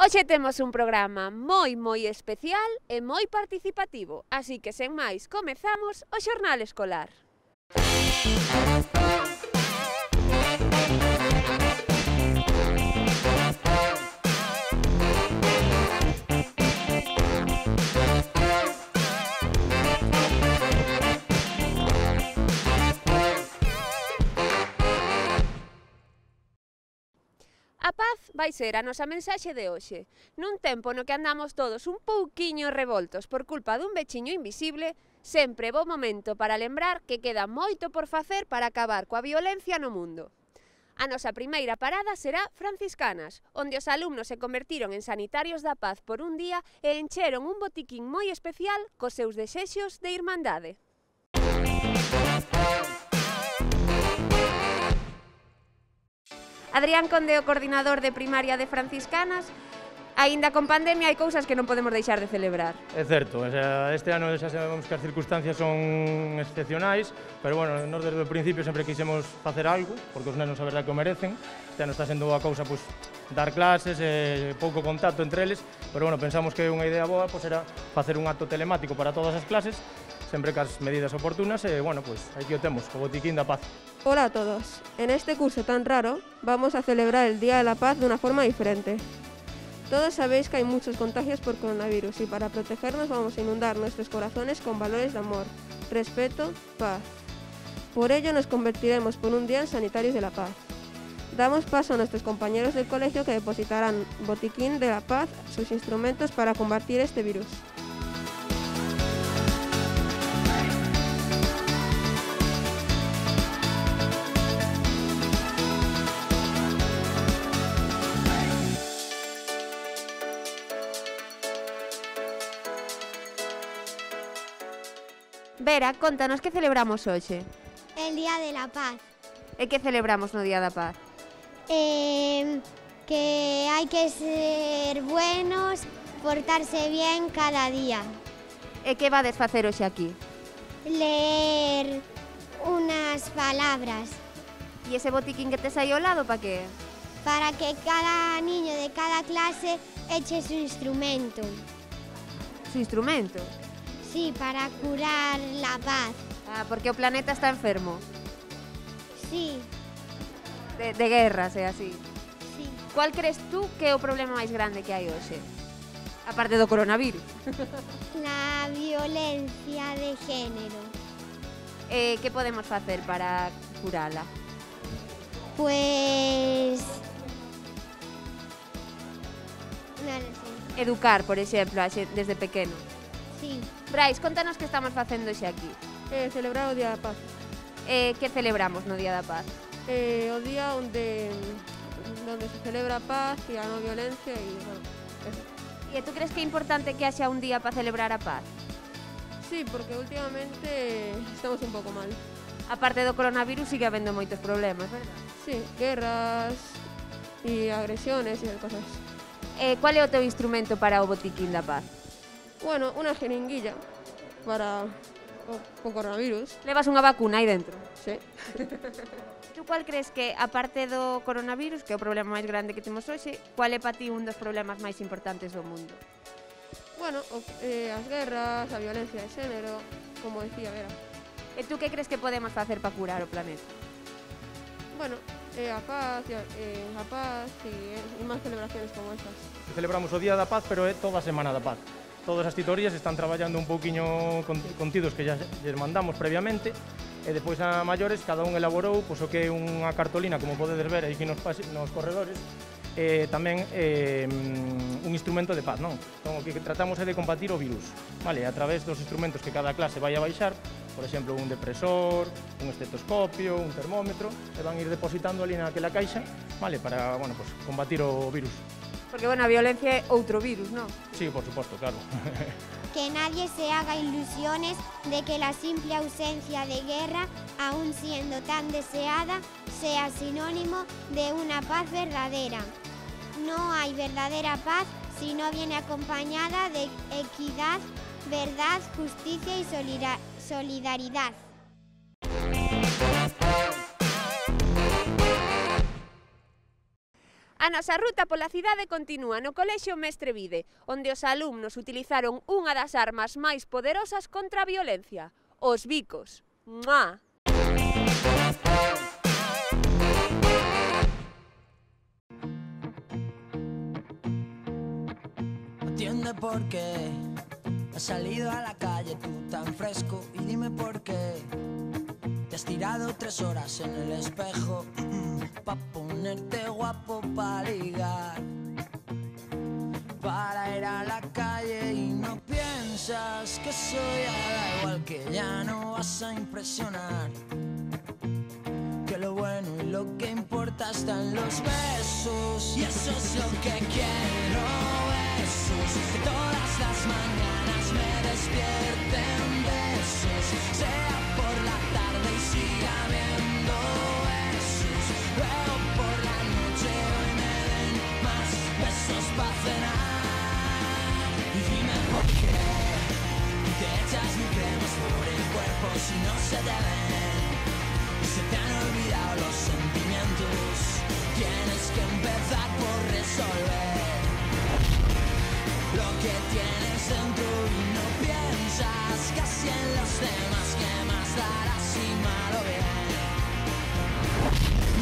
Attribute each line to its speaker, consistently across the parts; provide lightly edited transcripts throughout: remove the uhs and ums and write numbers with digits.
Speaker 1: Hoxe temos un programa moi especial e moi participativo, así que sen máis comezamos o xornal escolar. A paz vai ser a nosa mensaxe de hoxe. Nun tempo no que andamos todos un pouquiño revoltos por culpa dun vechiño invisible, sempre bo momento para lembrar que queda moito por facer para acabar coa violencia no mundo. A nosa primeira parada será Franciscanas, onde os alumnos se convertiron en sanitarios da paz por un día e encheron un botiquín moi especial cos seus desexos de irmandade. Adrián Conde, o coordinador de primaria de Franciscanas. Aínda con pandemia hai cousas que non podemos deixar de celebrar.
Speaker 2: É certo, este ano xa sabemos que as circunstancias son excepcionais, pero bueno, nós desde o principio sempre quixemos facer algo, porque os nenos a verdade que o merecen. Este ano está sendo a cousa dar clases e pouco contacto entre eles, pero bueno, pensamos que unha idea boa era facer un acto telemático para todas as clases, sempre cas medidas oportunas e, bueno, aquí o temos, o Botiquín da Paz.
Speaker 3: Hola a todos. En este curso tan raro vamos a celebrar el Día de la Paz de una forma diferente. Todos sabéis que hay muchos contagios por coronavirus y para protegernos vamos a inundar nuestros corazones con valores de amor, respeto, paz. Por ello nos convertiremos por un día en sanitarios de la paz. Damos paso a nuestros compañeros del colegio que depositarán Botiquín de la Paz sus instrumentos para combatir este virus.
Speaker 1: Vera, contanos que celebramos hoxe.
Speaker 4: El Día de la Paz.
Speaker 1: E que celebramos no Día da Paz?
Speaker 4: Que hai que ser buenos, portarse bien cada día.
Speaker 1: E que vades facer hoxe aquí?
Speaker 4: Leer unas palabras.
Speaker 1: E ese botiquín que tes aí ao lado, pa que?
Speaker 4: Para que cada niño de cada clase eche su instrumento.
Speaker 1: Su instrumento?
Speaker 4: Sí, para curar la paz.
Speaker 1: Ah, porque o planeta está enfermo.
Speaker 4: Sí.
Speaker 1: De guerras e así.
Speaker 4: Sí.
Speaker 1: Cual crees tú que é o problema máis grande que hai hoxe? Aparte do coronavirus.
Speaker 4: La violencia de género.
Speaker 1: Que podemos facer para curala?
Speaker 4: Pues... no lo sé.
Speaker 1: Educar, por exemplo, desde pequeno.
Speaker 4: Sí.
Speaker 1: Brais, contanos que estamos facendo xe aquí.
Speaker 3: Celebrar o Día da Paz.
Speaker 1: Que celebramos no Día da Paz?
Speaker 3: O día donde se celebra a paz e a non violencia e, bueno, eso.
Speaker 1: E tú crees que é importante que haxa un día para celebrar a paz?
Speaker 3: Sí, porque últimamente estamos un pouco mal.
Speaker 1: Aparte do coronavirus sigue habendo moitos problemas, verdad?
Speaker 3: Sí, guerras e agresiones e cosas.
Speaker 1: Cual é o teu instrumento para o Botiquín da Paz?
Speaker 3: Bueno, una jeringuilla para o coronavirus.
Speaker 1: Levas unha vacuna aí dentro?
Speaker 3: Sí.
Speaker 1: Tú cual crees que, aparte do coronavirus, que é o problema máis grande que temos hoxe, cual é para ti un dos problemas máis importantes do mundo?
Speaker 3: Bueno, as guerras, a violencia de xénero, como decía Vera.
Speaker 1: E tú que crees que podemos facer para curar o planeta?
Speaker 3: Bueno, a paz e máis celebraciones como estas.
Speaker 2: Celebramos o Día da Paz, pero é toda a Semana da Paz. Todas as titorías están traballando un pouquiño contidos que xa lles mandamos previamente e depois a maiores cada un elaborou o que é unha cartolina, como podedes ver aquí nos corredores, tamén un instrumento de paz, non? Entón, o que tratamos é de combatir o virus, vale? A través dos instrumentos que cada clase vai a baixar, por exemplo, un depresor, un estetoscopio, un termómetro, e van ir depositando ali naquela caixa, vale? Para, bueno, combatir o virus.
Speaker 1: Porque, bueno, a violencia é outro virus, non?
Speaker 2: Sí, por suposto, claro.
Speaker 4: Que nadie se haga ilusiones de que la simple ausencia de guerra, aun siendo tan deseada, sea sinónimo de una paz verdadera. No hay verdadera paz si no viene acompañada de equidad, verdad, justicia y solidaridad.
Speaker 1: A nosa ruta pola cidade continúa no Colexio Mestre Vide, onde os alumnos utilizaron unha das armas máis poderosas contra a violencia, os bicos. ¡Mua!
Speaker 5: Entiende por qué has salido a la calle tú tan fresco y dime por qué te has tirado 3 horas en el espejo pa' ponerte guapo, pa' ligar, para ir a la calle y no piensas que soy da igual, que ya no vas a impresionar, que lo bueno y lo que importa está en los besos, y eso es lo que quiero, besos, que todas las mañanas me despierten besos, sea por la tarde y siga viendo besos, luego por la noche hoy me den más besos pa' cenar, y dime por qué te echas mil cremas por el cuerpo si no se te ven, se te han olvidado los sentimientos, tienes que empezar por resolver lo que tienes dentro y no piensas casi en los demás, que más dará si mal o bien.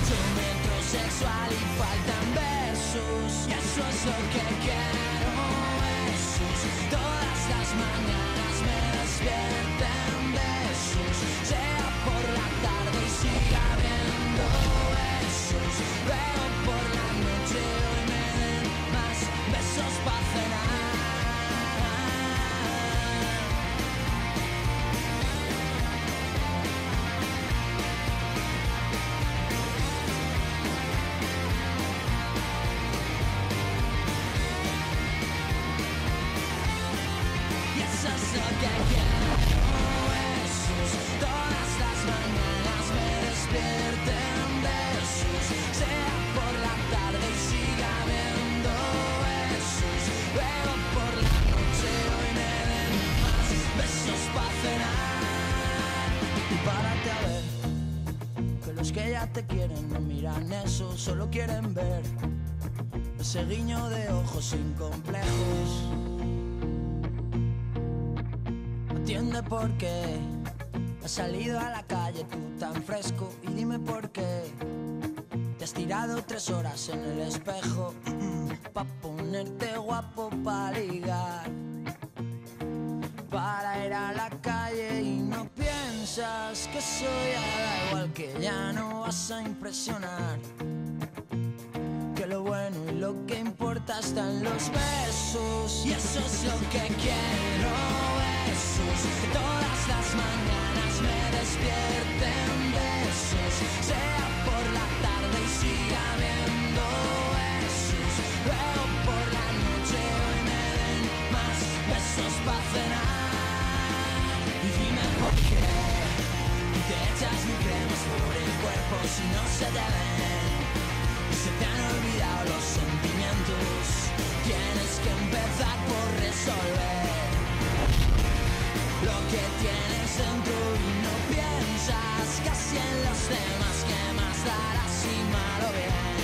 Speaker 5: Yo metrosexual y faltan besos, y eso es lo que quiero, besos, todas las mañanas me despierten besos, sea por la tarde y siga viendo besos, luego por la noche hoy me den más besos pa' cenar. Y eso es lo que quiero, besos, todas las mañanas me despierten besos, sea por la tarde y siga viendo besos, luego por la noche hoy me den más besos pa' cenar. Y párate a ver, que los que ya te quieren no miran eso, solo quieren ver ese guiño de ojos sin complejos. Entiende por qué has salido a la calle tú tan fresco y dime por qué te has tirado 3 horas en el espejo pa' ponerte guapo, pa' ligar, para ir a la calle y no piensas que soy da igual, que ya no vas a impresionar, que lo bueno y lo que importa está en los besos, y eso es lo que quiero, besos, que todas las mañanas me despierten besos, sea por la tarde y siga viendo besos, luego por la noche hoy me den más besos pa' cenar, y dime por qué te echas mil cremas por el cuerpo si no se te ven, se te han olvidado los sentimientos, tienes que empezar por resolver lo que tienes dentro y no piensas casi en los demás, que más dará si mal o bien.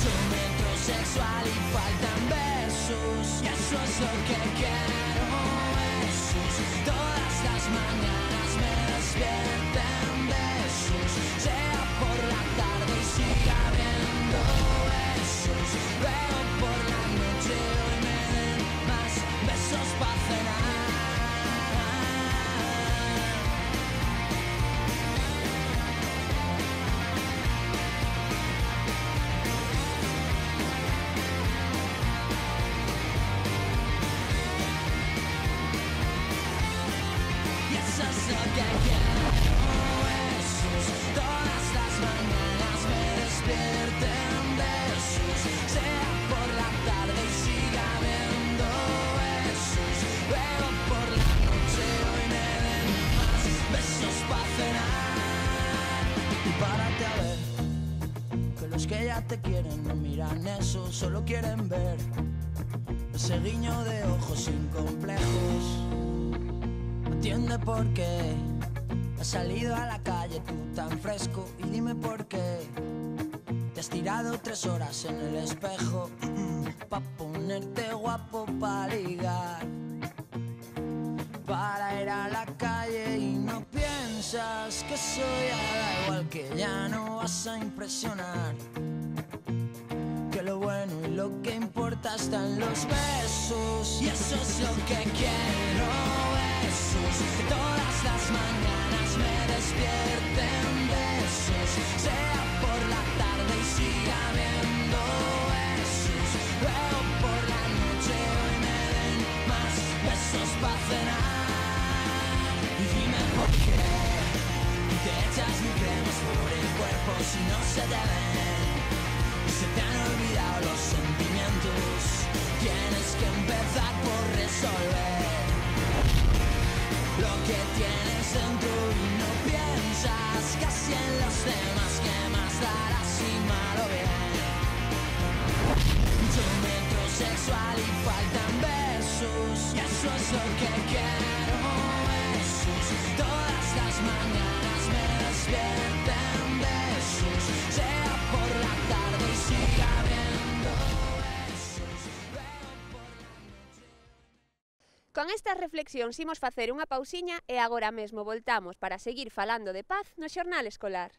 Speaker 5: Yo metrosexual y faltan besos, y eso es lo que quiero, besos, todas las mañanas me despierten besos, sea por la tarde y siga viendo besos, luego por la noche hoy me den más besos pa' cenar. Y eso es lo que quiero, besos, todas las mañanas me despierten besos, sea por la tarde y siga viendo besos, luego por la noche hoy me den más besos pa' cenar. Y párate a ver, que los que ya te quieren no miran eso, solo quieren ver ese guiño de ojos sin complejos. Entiende por qué has salido a la calle tú tan fresco y dime por qué te te has tirado 3 horas en el espejo pa' ponerte guapo pa' ligar, para ir a la calle y no piensas que soy da igual, que ya no vas a impresionar, que lo bueno y lo que importa está en los besos, y eso es lo que quiero, besos, que todas las mañanas me despierten besos, sea por la tarde y siga habiendo besos, luego por la noche hoy me den más besos para cenar, y dime por qué te echas mil cremas por el cuerpo si no se te ven, y se te han olvidado los sentimientos, tienes que empezar por resolver lo que tienes dentro y no piensas casi en los demás, que más dará si mal o bien, mucho metrosexual y faltan besos, y eso es lo que quiero, besos, todas las mañanas me despierten besos, sea por la tarde y siga habiendo besos, luego por la noche.
Speaker 1: Con estas reflexións imos facer unha pausiña e agora mesmo voltamos para seguir falando de paz no xornal escolar.